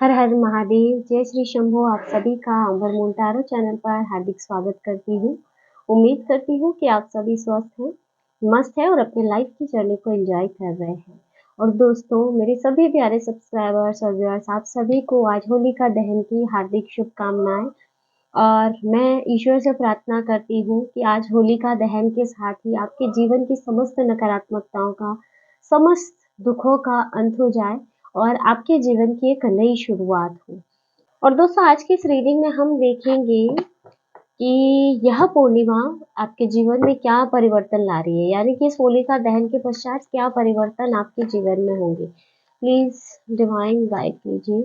हर हर महादेव, जय श्री शंभो। आप सभी का अमर मूल टैरो चैनल पर हार्दिक स्वागत करती हूँ। उम्मीद करती हूँ कि आप सभी स्वस्थ हैं, मस्त हैं और अपने लाइफ की जर्नी को एंजॉय कर रहे हैं। और दोस्तों, मेरे सभी प्यारे सब्सक्राइबर्स और व्यूअर्स, आप सभी को आज होलिका दहन की हार्दिक शुभकामनाएं। और मैं ईश्वर से प्रार्थना करती हूँ कि आज होलिका दहन के साथ ही आपके जीवन की समस्त नकारात्मकताओं का, समस्त दुखों का अंत हो जाए और आपके जीवन की एक नई शुरुआत हो। और दोस्तों, आज की इस रीडिंग में हम देखेंगे कि यह पूर्णिमा आपके जीवन में क्या परिवर्तन ला रही है, यानी कि इस होलिका दहन के पश्चात क्या परिवर्तन आपके जीवन में होंगे। प्लीज डिवाइन गाइड कीजिए,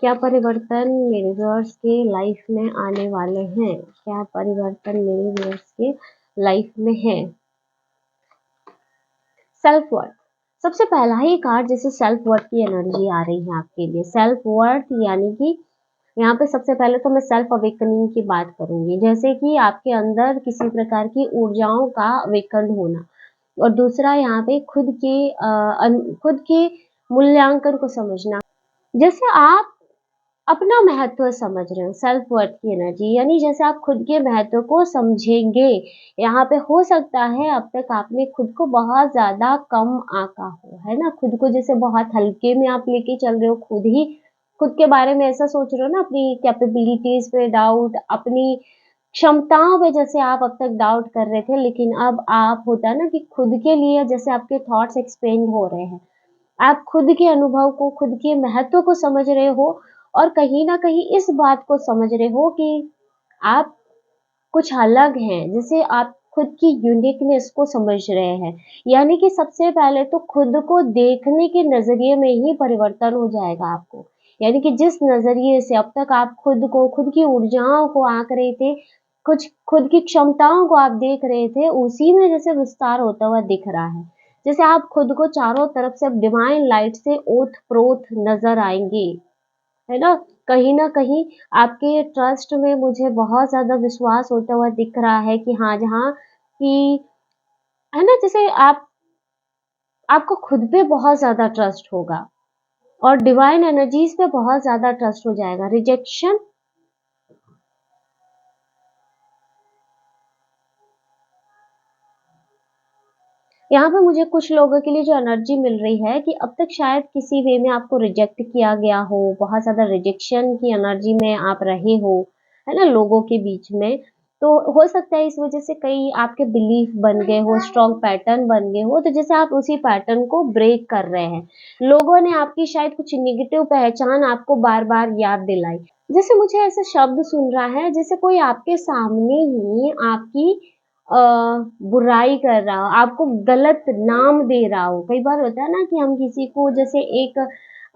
क्या परिवर्तन मेरे व्यूअर्स के लाइफ में आने वाले हैं, क्या परिवर्तन मेरे व्यूअर्स के लाइफ में है। सेल्फ वर्थ, सबसे पहला ही कार्ड जैसे सेल्फ वर्थ की एनर्जी आ रही है आपके लिए। सेल्फ वर्थ यानी कि यहाँ पे सबसे पहले तो मैं सेल्फ अवेकनिंग की बात करूंगी, जैसे कि आपके अंदर किसी प्रकार की ऊर्जाओं का अवेकन होना। और दूसरा यहाँ पे खुद के मूल्यांकन को समझना, जैसे आप अपना महत्व समझ रहे हो। सेल्फ वर्थ की एनर्जी यानी जैसे आप खुद के महत्व को समझेंगे। यहाँ पे हो सकता है अब तक आपने खुद को बहुत ज्यादा कम आंका हो, है ना, खुद को जैसे बहुत हल्के में आप लेके चल रहे हो, खुद के बारे में ऐसा सोच रहे हो ना, अपनी कैपेबिलिटीज पे डाउट, अपनी क्षमताओं पे जैसे आप अब तक डाउट कर रहे थे, लेकिन अब आप होता है ना कि खुद के लिए जैसे आपके थॉट्स एक्सपेंड हो रहे हैं, आप खुद के अनुभव को, खुद के महत्व को समझ रहे हो और कहीं न कहीं इस बात को समझ रहे हो कि आप कुछ अलग हैं, जैसे आप खुद की यूनिकनेस को समझ रहे हैं। यानी कि सबसे पहले तो खुद को देखने के नज़रिए में ही परिवर्तन हो जाएगा आपको। यानी कि जिस नज़रिए से अब तक आप खुद को, खुद की ऊर्जाओं को आँक रहे थे, कुछ खुद की क्षमताओं को आप देख रहे थे, उसी में जैसे विस्तार होता हुआ दिख रहा है। जैसे आप खुद को चारों तरफ से डिवाइन लाइट से ओत-प्रोत नज़र आएँगे, है ना? कहीं न कहीं आपके ट्रस्ट में मुझे बहुत ज़्यादा विश्वास होता हुआ दिख रहा है कि हाँ, जहाँ कि है ना, जैसे आपको खुद पे बहुत ज़्यादा ट्रस्ट होगा और डिवाइन एनर्जीज़ पे बहुत ज़्यादा ट्रस्ट हो जाएगा। रिजेक्शन, यहाँ पे मुझे कुछ लोगों के लिए जो एनर्जी मिल रही है कि अब तक शायद किसी वे में आपको रिजेक्ट किया गया हो, बहुत ज़्यादा रिजेक्शन की एनर्जी में आप रहे हो, है ना, लोगों के बीच में। तो हो सकता है इस वजह से कई आपके बिलीफ बन गए हो, स्ट्रॉन्ग पैटर्न बन गए हो, तो जैसे आप उसी पैटर्न को ब्रेक कर रहे हैं। लोगों ने आपकी शायद कुछ नेगेटिव पहचान आपको बार-बार याद दिलाई। जैसे मुझे ऐसा शब्द सुन रहा है, जैसे कोई आपके सामने ही आपकी अ, बुराई कर रहा हो, आपको गलत नाम दे रहा हो। कई बार होता है ना कि हम किसी को जैसे एक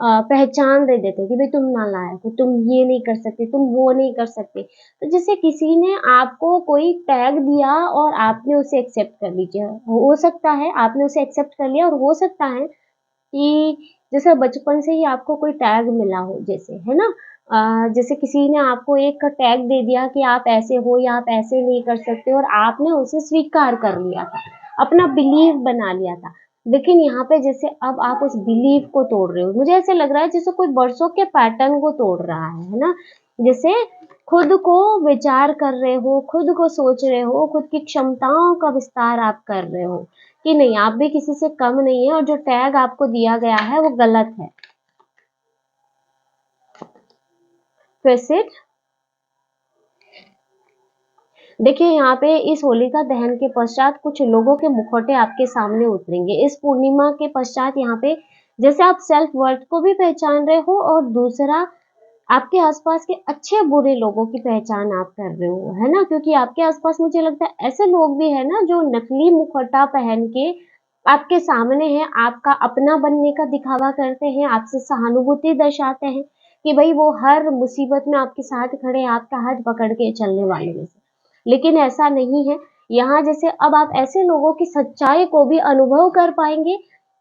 पहचान दे देते हैं कि भाई तुम नालायक हो, तुम ये नहीं कर सकते, तुम वो नहीं कर सकते। तो जैसे किसी ने आपको कोई टैग दिया और आपने उसे एक्सेप्ट कर लीजिए। हो सकता है आपने उसे एक्सेप्ट कर लिया और हो सकता है कि जैसे बचपन से ही आपको कोई टैग मिला हो, जैसे है ना, जैसे किसी ने आपको एक टैग दे दिया कि आप ऐसे हो या आप ऐसे नहीं कर सकते और आपने उसे स्वीकार कर लिया था, अपना बिलीव बना लिया था। लेकिन यहाँ पे जैसे अब आप उस बिलीव को तोड़ रहे हो, मुझे ऐसे लग रहा है जैसे कोई बरसों के पैटर्न को तोड़ रहा है ना, जैसे खुद को विचार कर रहे हो, खुद को सोच रहे हो, खुद की क्षमताओं का विस्तार आप कर रहे हो कि नहीं, आप भी किसी से कम नहीं है और जो टैग आपको दिया गया है वो गलत है। फिर देखिए, यहाँ पे इस होलिका दहन के पश्चात कुछ लोगों के मुखौटे आपके सामने उतरेंगे। इस पूर्णिमा के पश्चात यहाँ पे जैसे आप सेल्फ वर्थ को भी पहचान रहे हो और दूसरा आपके आसपास के अच्छे बुरे लोगों की पहचान आप कर रहे हो, है ना? क्योंकि आपके आसपास मुझे लगता है ऐसे लोग भी है ना जो नकली मुखौटा पहन के आपके सामने हैं, आपका अपना बनने का दिखावा करते हैं, आपसे सहानुभूति दर्शाते हैं कि भाई वो हर मुसीबत में आपके साथ खड़े हैं, आपका हाथ पकड़ के चलने वाले हैं। लेकिन ऐसा नहीं है। यहाँ जैसे अब आप ऐसे लोगों की सच्चाई को भी अनुभव कर पाएँगे,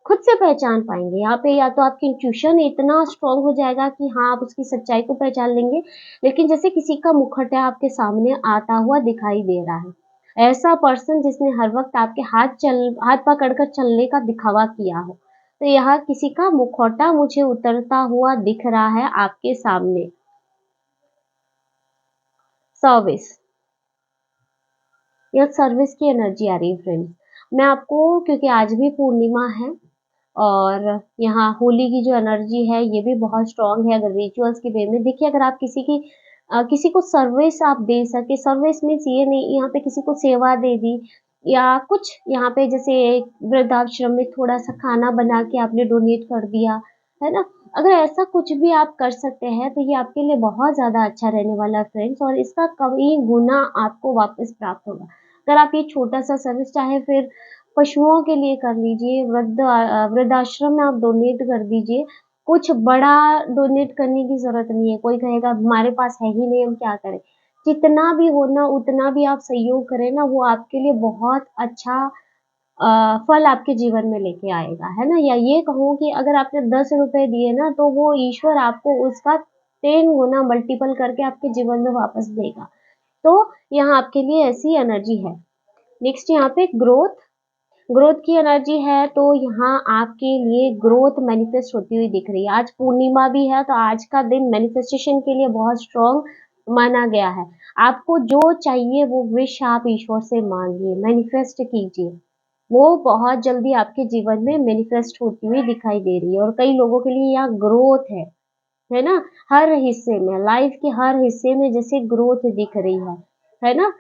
खुद से पहचान पाएँगे। यहाँ पे या तो आपकी इंट्यूशन इतना स्ट्रॉन्ग हो जाएगा कि हाँ, आप उसकी सच्चाई को पहचान लेंगे। लेकिन जैसे किसी का मुखौटा आपके सामने आता हुआ दिखाई दे रहा है। ऐसा पर्सन जिसने हर वक़्त आपके हाथ पकड़ कर चलने का दिखावा किया हो। तो यहाँ किसी का मुखौटा मुझे उतरता हुआ दिख रहा है आपके सामने। सर्विस, यह सर्विस की एनर्जी आ रही है फ्रेंड्स। मैं आपको, क्योंकि आज भी पूर्णिमा है और यहाँ होली की जो एनर्जी है ये भी बहुत स्ट्रांग है। अगर रिचुअल्स के वे में देखिए, अगर आप किसी को सर्विस आप दे सके, सर्विस मीन्स ये नहीं यहाँ पे किसी को सेवा दे दी या कुछ, यहाँ पे जैसे वृद्धाश्रम में थोड़ा सा खाना बना के आपने डोनेट कर दिया, है ना? अगर ऐसा कुछ भी आप कर सकते हैं तो ये आपके लिए बहुत ज़्यादा अच्छा रहने वाला है फ्रेंड्स, और इसका कई गुना आपको वापस प्राप्त होगा। अगर आप ये छोटा-सा सर्विस चाहे फिर पशुओं के लिए कर लीजिए, वृद्धाश्रम में आप डोनेट कर दीजिए। कुछ बड़ा डोनेट करने की ज़रूरत नहीं है। कोई कहेगा हमारे पास है ही नहीं, हम क्या करें? जितना भी हो ना उतना भी आप सहयोग करें ना, वो आपके लिए बहुत अच्छा फल आपके जीवन में लेके आएगा, है ना? या ये कहूँ कि अगर आपने ₹10 दिए ना, तो वो ईश्वर आपको उसका 10 गुना मल्टीपल करके आपके जीवन में वापस देगा। तो यहाँ आपके लिए ऐसी एनर्जी है। नेक्स्ट यहाँ पे ग्रोथ, ग्रोथ की एनर्जी है, तो यहाँ आपके लिए ग्रोथ मैनिफेस्ट होती हुई दिख रही है। आज पूर्णिमा भी है, तो आज का दिन मैनिफेस्टेशन के लिए बहुत स्ट्रॉन्ग माना गया है। आपको जो चाहिए वो विश आप ईश्वर से मांगिए, मैनिफेस्ट कीजिए। वो बहुत जल्दी आपके जीवन में मैनिफेस्ट होती हुई दिखाई दे रही है, और कई लोगों के लिए यहाँ ग्रोथ है ना? हर हिस्से में, लाइफ के हर हिस्से में जैसे ग्रोथ दिख रही है ना?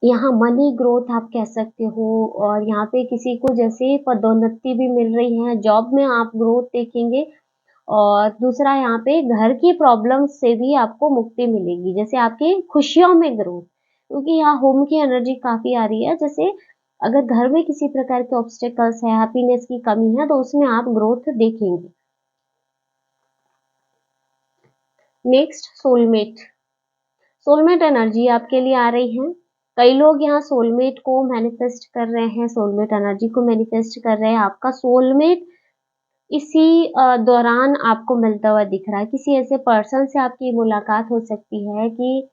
यहाँ मनी ग्रोथ आप कह सकते हो, और यहाँ पे किसी को जैसे पदोन्नति भी मिल रही है, जॉब में आप ग्रोथ देखेंगे। और दूसरा यहाँ पे घर की प्रॉब्लम से भी आपको मुक्ति मिलेगी, जैसे आपकी खुशियों में ग्रोथ, क्योंकि यहाँ होम की एनर्जी काफ़ी आ रही है। जैसे अगर घर में किसी प्रकार के ऑब्स्टेकल्स है, हैप्पीनेस की कमी है, तो उसमें आप ग्रोथ देखेंगे। नेक्स्ट सोलमेट, सोलमेट एनर्जी आपके लिए आ रही है। कई लोग यहाँ सोलमेट को मैनिफेस्ट कर रहे हैं, सोलमेट एनर्जी को मैनिफेस्ट कर रहे हैं। आपका सोलमेट इसी दौरान आपको मिलता हुआ दिख रहा है। किसी ऐसे पर्सन से आपकी मुलाकात हो सकती है कि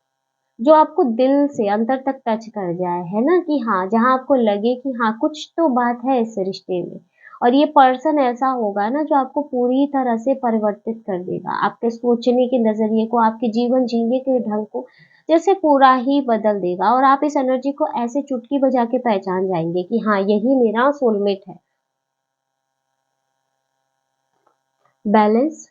जो आपको दिल से अंदर तक टच कर जाए, है ना? कि हाँ, जहाँ आपको लगे कि हाँ, कुछ तो बात है इस रिश्ते में। और ये पर्सन ऐसा होगा ना जो आपको पूरी तरह से परिवर्तित कर देगा। आपके सोचने के नज़रिए को, आपके जीवन जीने के ढंग को जैसे पूरा ही बदल देगा, और आप इस एनर्जी को ऐसे चुटकी बजा के पहचान जाएँगे कि हाँ, यही मेरा सोलमेट है। बैलेंस,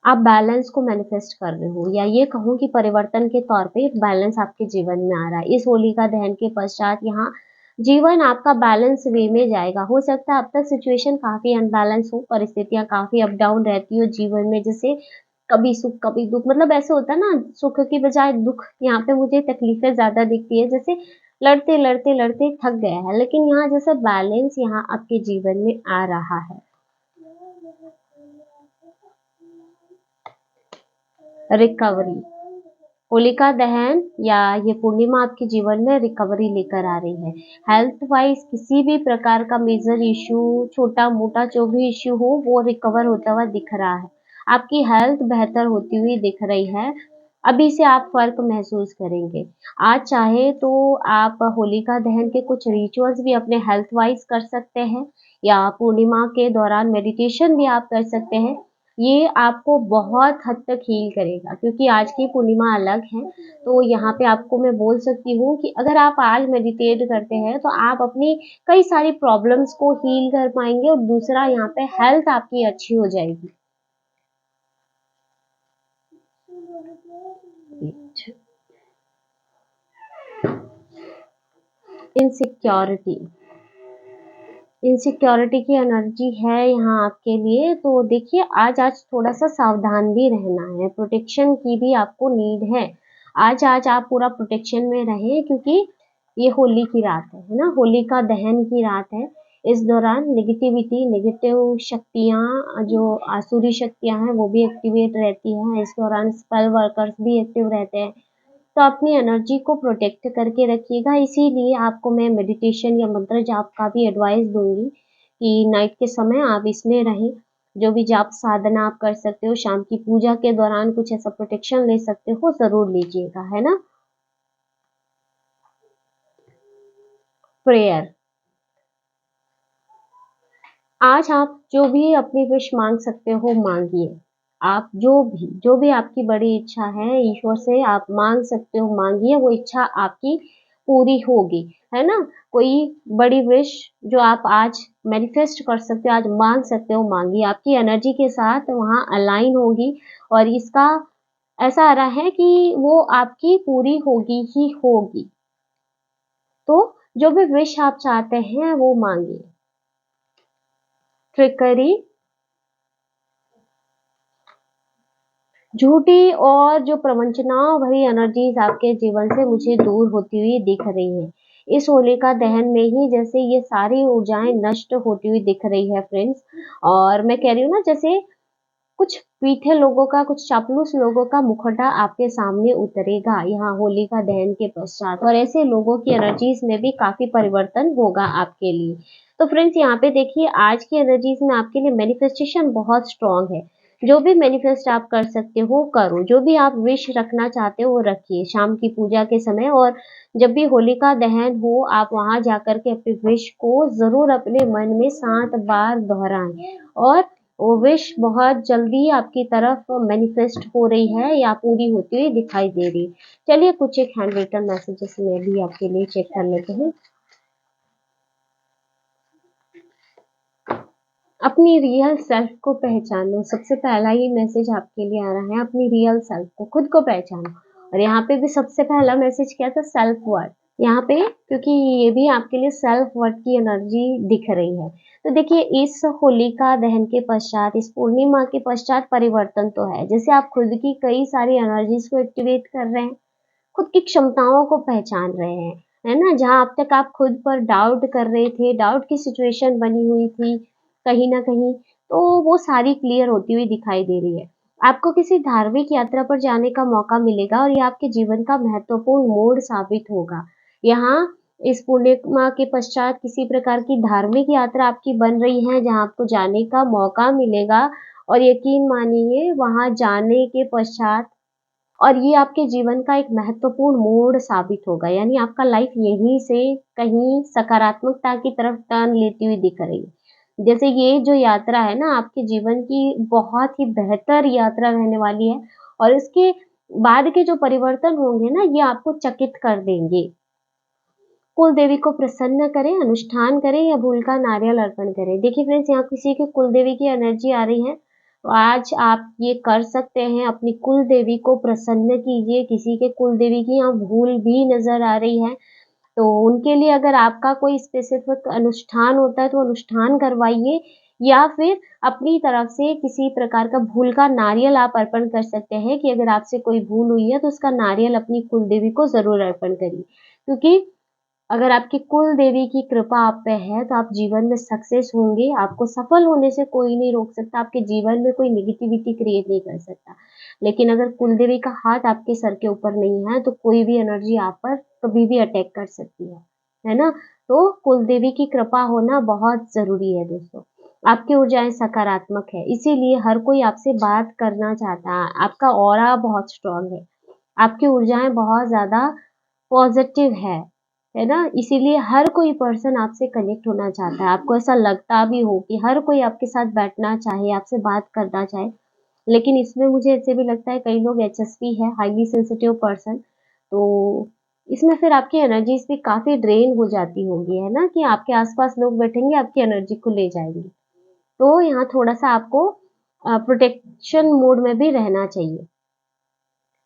आप बैलेंस को मैनिफेस्ट कर रहे हो, या ये कहूँ कि परिवर्तन के तौर पे बैलेंस आपके जीवन में आ रहा है। इस होलिका दहन के पश्चात यहाँ जीवन आपका बैलेंस वे में जाएगा। हो सकता है अब तक सिचुएशन काफ़ी अनबैलेंस हो, परिस्थितियाँ काफ़ी अप डाउन रहती हो जीवन में, जैसे कभी सुख कभी दुःख, मतलब ऐसे होता है ना, सुख की बजाय दुःख, यहाँ पे मुझे तकलीफ़ें ज़्यादा दिखती है, जैसे लड़ते थक गया है। लेकिन यहाँ जैसे बैलेंस यहाँ आपके जीवन में आ रहा है। रिकवरी, होलिका दहन या ये पूर्णिमा आपके जीवन में रिकवरी लेकर आ रही है। हेल्थ वाइज किसी भी प्रकार का मेजर इश्यू, छोटा-मोटा जो भी इश्यू हो, वो रिकवर होता हुआ दिख रहा है। आपकी हेल्थ बेहतर होती हुई दिख रही है। अभी से आप फ़र्क महसूस करेंगे। आज चाहे तो आप होलिका दहन के कुछ रिचुअल्स भी अपने हेल्थ वाइज कर सकते हैं, या पूर्णिमा के दौरान मेडिटेशन भी आप कर सकते हैं। ये आपको बहुत हद तक हील करेगा, क्योंकि आज की पूर्णिमा अलग है। तो यहाँ पे आपको मैं बोल सकती हूँ कि अगर आप आज मेडिटेट करते हैं, तो आप अपनी कई सारी प्रॉब्लम्स को हील कर पाएँगे, और दूसरा यहाँ पे हेल्थ आपकी अच्छी हो जाएगी। इनसिक्योरिटी, इनसिक्योरिटी की एनर्जी है यहाँ आपके लिए, तो देखिए आज थोड़ा-सा सावधान भी रहना है, प्रोटेक्शन की भी आपको नीड है। आज आप पूरा प्रोटेक्शन में रहें, क्योंकि ये होली की रात है ना? होलिका दहन की रात है। इस दौरान नेगेटिविटी, नेगेटिव शक्तियाँ, जो आसुरी शक्तियाँ हैं, वो भी एक्टिवेट रहती हैं। इस दौरान स्पेल वर्कर्स भी एक्टिव रहते हैं। तो अपनी एनर्जी को प्रोटेक्ट करके रखिएगा, इसीलिए आपको मैं मेडिटेशन या मंत्र जाप का भी एडवाइस दूँगी कि नाइट के समय आप इसमें रहें। जो भी जाप साधना आप कर सकते हो, शाम की पूजा के दौरान कुछ ऐसा प्रोटेक्शन ले सकते हो, ज़रूर लीजिएगा, है ना? प्रेयर, आज आप जो भी अपनी विश माँग सकते हो माँगिए। आप जो भी आपकी बड़ी इच्छा है ईश्वर से आप माँग सकते हो माँगिए, वो इच्छा आपकी पूरी होगी, है ना? कोई बड़ी विश जो आप आज मैनिफेस्ट कर सकते हो, आज माँग सकते हो माँगिए। आपकी एनर्जी के साथ वहाँ अलाइन होगी और इसका ऐसा आ रहा है कि वो आपकी पूरी होगी ही होगी। तो जो भी विश आप चाहते हैं वो माँगिए। ट्रिकरी झूठी और जो प्रवंचना भरी एनर्जीज आपके जीवन से मुझे दूर होती हुई दिख रही है। इस होलिका दहन में ही जैसे ये सारी ऊर्जाएं नष्ट होती हुई दिख रही है फ्रेंड्स। और मैं कह रही हूँ ना जैसे कुछ पीठे लोगों का, कुछ चापलूस लोगों का मुखौटा आपके सामने उतरेगा यहाँ होलिका दहन के पश्चात और ऐसे लोगों की एनर्जीज में भी काफी परिवर्तन होगा आपके लिए। तो फ्रेंड्स यहाँ पे देखिए आज की एनर्जीज में आपके लिए मैनिफेस्टेशन बहुत स्ट्रांग है। जो भी मैनिफेस्ट आप कर सकते हो करो, जो भी आप विश रखना चाहते हो वो रखिए शाम की पूजा के समय। और जब भी होलिका दहन हो आप वहां जाकर के अपने विश को जरूर अपने मन में 7 बार दोहराएं और वो विश बहुत जल्दी आपकी तरफ मैनिफेस्ट हो रही है या पूरी होती हुई दिखाई दे रही है। चलिए कुछ एक हैंड रिटन मैसेजेस में भी आपके लिए चेक कर लेते हैं। अपनी रियल सेल्फ को पहचानो, सबसे पहला ही मैसेज आपके लिए आ रहा है, अपनी रियल सेल्फ को, खुद को पहचानो। और यहाँ पे भी सबसे पहला मैसेज क्या था, सेल्फ वर्थ। यहाँ पे क्योंकि ये भी आपके लिए सेल्फ वर्थ की एनर्जी दिख रही है। तो देखिए इस होलिका दहन के पश्चात, इस पूर्णिमा के पश्चात परिवर्तन तो है। जैसे आप खुद की कई सारी एनर्जीज को एक्टिवेट कर रहे हैं, खुद की क्षमताओं को पहचान रहे हैं, है ना? जहाँ अब तक आप खुद पर डाउट कर रहे थे, डाउट की सिचुएशन बनी हुई थी कहीं न कहीं, तो वो सारी क्लियर होती हुई दिखाई दे रही है। आपको किसी धार्मिक यात्रा पर जाने का मौका मिलेगा और ये आपके जीवन का महत्वपूर्ण मोड़ साबित होगा। यहाँ इस पूर्णिमा के पश्चात किसी प्रकार की धार्मिक यात्रा आपकी बन रही है, जहाँ आपको जाने का मौका मिलेगा और यकीन मानिए वहाँ जाने के पश्चात और ये आपके जीवन का एक महत्वपूर्ण मोड़ साबित होगा। यानी आपका लाइफ यहीं से कहीं सकारात्मकता की तरफ टर्न लेती हुई दिख रही है। जैसे ये जो यात्रा है ना आपके जीवन की बहुत ही बेहतर यात्रा रहने वाली है और इसके बाद के जो परिवर्तन होंगे ना ये आपको चकित कर देंगे। कुल देवी को प्रसन्न करें, अनुष्ठान करें या भूल का नारियल अर्पण करें। देखिए फ्रेंड्स यहाँ किसी की कुल देवी की एनर्जी आ रही है, तो आज आप ये कर सकते हैं, अपनी कुल देवी को प्रसन्न कीजिए। किसी के कुल देवी की यहाँ भूल भी नज़र आ रही है, तो उनके लिए अगर आपका कोई स्पेसिफिक अनुष्ठान होता है तो अनुष्ठान करवाइए या फिर अपनी तरफ से किसी प्रकार का भूल का नारियल आप अर्पण कर सकते हैं कि अगर आपसे कोई भूल हुई है तो उसका नारियल अपनी कुल देवी को ज़रूर अर्पण करिए। क्योंकि अगर आपकी कुल देवी की कृपा आप पे है तो आप जीवन में सक्सेस होंगे, आपको सफल होने से कोई नहीं रोक सकता, आपके जीवन में कोई नेगेटिविटी क्रिएट नहीं कर सकता। लेकिन अगर कुल देवी का हाथ आपके सर के ऊपर नहीं है तो कोई भी एनर्जी आप पर कभी भी अटैक कर सकती है ना? तो कुल देवी की कृपा होना बहुत ज़रूरी है दोस्तों। आपकी ऊर्जाएँ सकारात्मक है, इसीलिए हर कोई आपसे बात करना चाहता है, आपका ऑरा बहुत स्ट्रॉन्ग है, आपकी ऊर्जाएँ बहुत ज़्यादा पॉज़िटिव है ना? इसीलिए हर कोई पर्सन आपसे कनेक्ट होना चाहता है। आपको ऐसा लगता भी हो कि हर कोई आपके साथ बैठना चाहे, आपसे बात करना चाहे। लेकिन इसमें मुझे ऐसे भी लगता है कई लोग एचएसपी है, हाइली सेंसिटिव पर्सन, तो इसमें फिर आपकी एनर्जीज़ भी काफ़ी ड्रेन हो जाती होंगी, है ना? कि आपके आस-पास लोग बैठेंगे, आपकी एनर्जी को ले जाएँगे। तो यहाँ थोड़ा-सा आपको प्रोटेक्शन मोड में भी रहना चाहिए।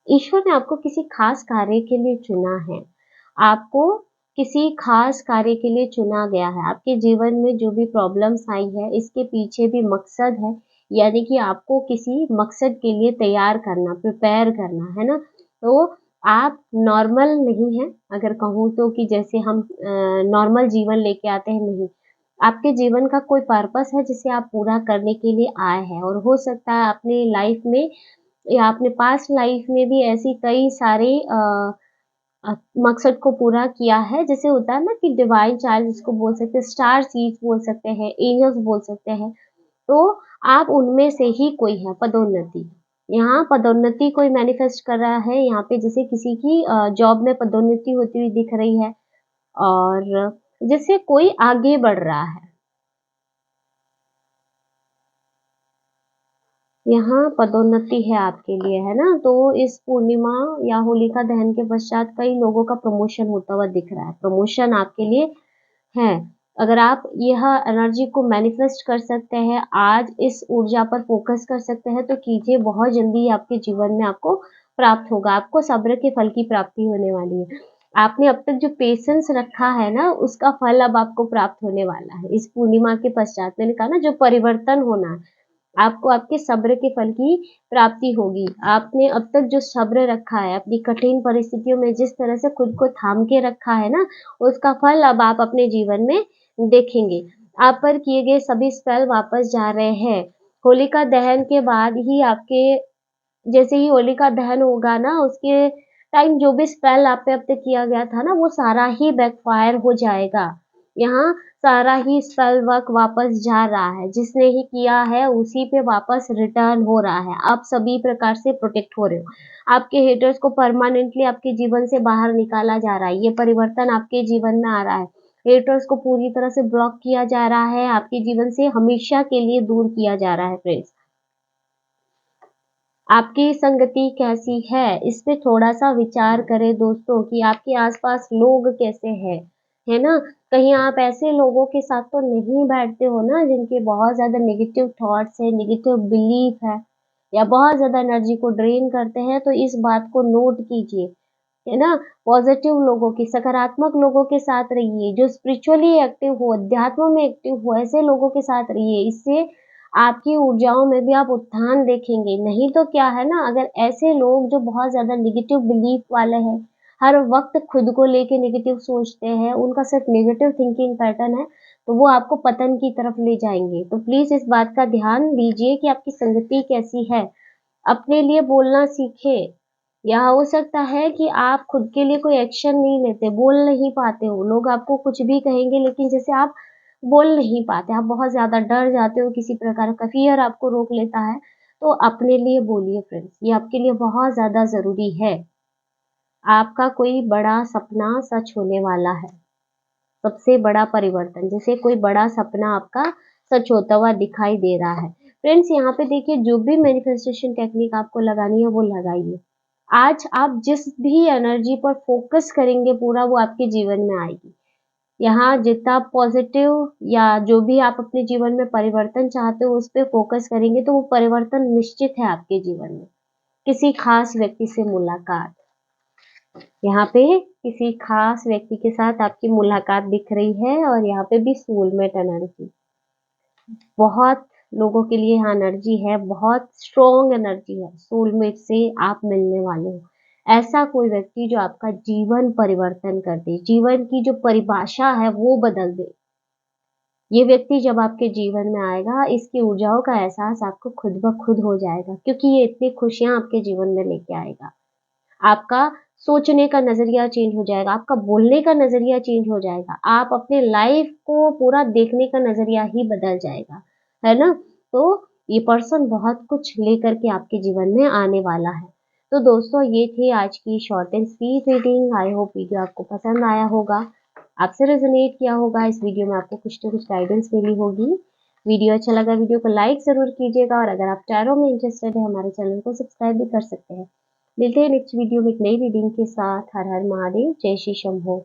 ईश्वर ने आपको किसी खास कार्य के लिए चुना है। आपको किसी खास कार्य के लिए चुना गया है। आपके जीवन में जो भी प्रॉब्लम्स आई है, इसके पीछे भी मकसद है, यानी कि आपको किसी मकसद के लिए तैयार करना, प्रिपेयर करना, है ना? तो आप नॉर्मल नहीं हैं, अगर कहूँ तो कि जैसे हम नॉर्मल जीवन लेके आते हैं, नहीं। आपके जीवन का कोई पर्पस है जिसे आप पूरा करने के लिए आए हैं और हो सकता है अपनी लाइफ में या आपने पास्ट लाइफ में भी ऐसी कई सारे मकसद को पूरा किया है। जैसे होता है ना कि डिवाइन चाइल्ड जिसको बोल सकते हैं, स्टार सीड्स बोल सकते हैं, एंजल्स बोल सकते हैं, तो आप उनमें से ही कोई है, पदोन्नति। यहाँ पदोन्नति कोई मैनिफेस्ट कर रहा है, यहाँ पे जैसे किसी की जॉब में पदोन्नति होती हुई दिख रही है। और जैसे कोई आगे बढ़ रहा है। यहाँ पदोन्नति है आपके लिए, है ना? तो इस पूर्णिमा या होलिका दहन के पश्चात कई लोगों का प्रमोशन होता हुआ दिख रहा है। प्रमोशन आपके लिए है। अगर आप यह एनर्जी को मैनिफेस्ट कर सकते हैं, आज इस ऊर्जा पर फोकस कर सकते हैं, तो कीजिए, बहुत जल्दी आपके जीवन में आपको प्राप्त होगा। आपको सब्र के फल की प्राप्ति होने वाली है। आपने अब तक जो पेशेंस रखा है ना, उसका फल अब आपको प्राप्त होने वाला है। इस पूर्णिमा के पश्चात मैंने कहा ना, जो परिवर्तन होना है, आपको आपके सब्र के फल की प्राप्ति होगी। आपने अब तक जो सब्र रखा है, अपनी कठिन परिस्थितियों में जिस तरह से खुद को थाम के रखा है ना, उसका फल अब आप अपने जीवन में देखेंगे। आप पर किए गए सभी स्पेल वापस जा रहे हैं। होलिका दहन के बाद ही आपके, जैसे ही होलिका दहन होगा ना, उसके टाइम जो भी स्पेल आप पे अब तक किया गया था ना, वो सारा ही बैकफायर हो जाएगा। यहाँ सारा ही स्पेल वर्क वापस जा रहा है। जिसने ही किया है, उसी पे वापस रिटर्न हो रहा है। आप सभी प्रकार से प्रोटेक्ट हो रहे हो। आपके हेटर्स को परमानेंटली आपके जीवन से बाहर निकाला जा रहा है। ये परिवर्तन आपके जीवन में आ रहा है। हेटर्स को पूरी तरह से ब्लॉक किया जा रहा है। आपके जीवन से हमेशा के लिए दूर किया जा रहा है फ्रेंड्स। आपकी संगति कैसी है? इस पे थोड़ा-सा विचार करें दोस्तों, कि आपके आस-पास लोग कैसे हैं, है ना? कहीं आप ऐसे लोगों के साथ तो नहीं बैठते हो ना, जिनके बहुत ज़्यादा नेगेटिव थॉट्स है, नेगेटिव बिलीफ है, या बहुत ज़्यादा एनर्जी को ड्रेन करते हैं, तो इस बात को नोट कीजिए, है ना? पॉजिटिव लोगों की, सकारात्मक लोगों के साथ रहिए, जो स्पिरिचुअली एक्टिव हो, अध्यात्म में एक्टिव हो, ऐसे लोगों के साथ रहिए। इससे आपकी ऊर्जाओं में भी आप उत्थान देखेंगे। नहीं तो क्या है ना, अगर ऐसे लोग जो बहुत ज़्यादा नेगेटिव बिलीफ वाले हैं, हर वक़्त खुद को लेके नेगेटिव सोचते हैं, उनका सिर्फ़ नेगेटिव थिंकिंग पैटर्न है, तो वो आपको पतन की तरफ ले जाएँगे। तो प्लीज़ इस बात का ध्यान दीजिए कि आपकी संगति कैसी है। अपने लिए बोलना सीखें। या हो सकता है कि आप खुद के लिए कोई एक्शन नहीं लेते, बोल नहीं पाते हो। लोग आपको कुछ भी कहेंगे, लेकिन जैसे आप बोल नहीं पाते, आप बहुत ज़्यादा डर जाते हो, किसी प्रकार का फ़ियर आपको रोक लेता है, तो अपने लिए बोलिए फ्रेंड्स, ये आपके लिए बहुत ज़्यादा ज़रूरी है। आपका कोई बड़ा सपना सच होने वाला है। सबसे बड़ा परिवर्तन, जैसे कोई बड़ा सपना आपका सच होता हुआ दिखाई दे रहा है। फ्रेंड्स, यहाँ पे देखिए, जो भी मैनिफेस्टेशन टेक्निक आपको लगानी है वो लगाइए। आज आप जिस भी एनर्जी पर फोकस करेंगे पूरा, वो आपके जीवन में आएगी। यहाँ जितना पॉजिटिव या जो भी आप अपने जीवन में परिवर्तन चाहते हो, उस पे फोकस करेंगे, तो वो परिवर्तन निश्चित है आपके जीवन में। किसी खास व्यक्ति से मुलाकात, यहाँ पे किसी खास व्यक्ति के साथ आपकी मुलाकात दिख रही है, और यहाँ पे भी सोलमेट एनर्जी। बहुत लोगों के लिए यहाँ एनर्जी है, बहुत स्ट्रॉन्ग एनर्जी है। सोलमेट से आप मिलने वाले हो। ऐसा कोई व्यक्ति जो आपका जीवन परिवर्तन कर दे, जीवन की जो परिभाषा है वो बदल दे। ये व्यक्ति जब आपके जीवन में आएगा, इसकी ऊर्जाओं का एहसास आपको खुद ब खुद हो जाएगा, क्योंकि ये इतनी खुशियाँ आपके जीवन में लेके आएगा। आपका सोचने का नज़रिया चेंज हो जाएगा, आपका बोलने का नज़रिया चेंज हो जाएगा, आप अपने लाइफ को पूरा देखने का नज़रिया ही बदल जाएगा, है ना? तो ये पर्सन बहुत कुछ लेकर के आपके जीवन में आने वाला है। तो दोस्तों, ये थी आज की short and sweet reading. I hope video आपको पसंद आया होगा, आपसे रेजोनेट किया होगा। इस वीडियो में आपको कुछ ना कुछ गाइडेंस मिली होगी। वीडियो अच्छा लगा, वीडियो को लाइक ज़रूर कीजिएगा, और अगर आप टैरो में इंटरेस्टेड है, हमारे चैनल को सब्सक्राइब भी कर सकते हैं। मिलते हैं नेक्स्ट वीडियो में एक नई रीडिंग के साथ। हर हर महादेव, जय श्री शंभो।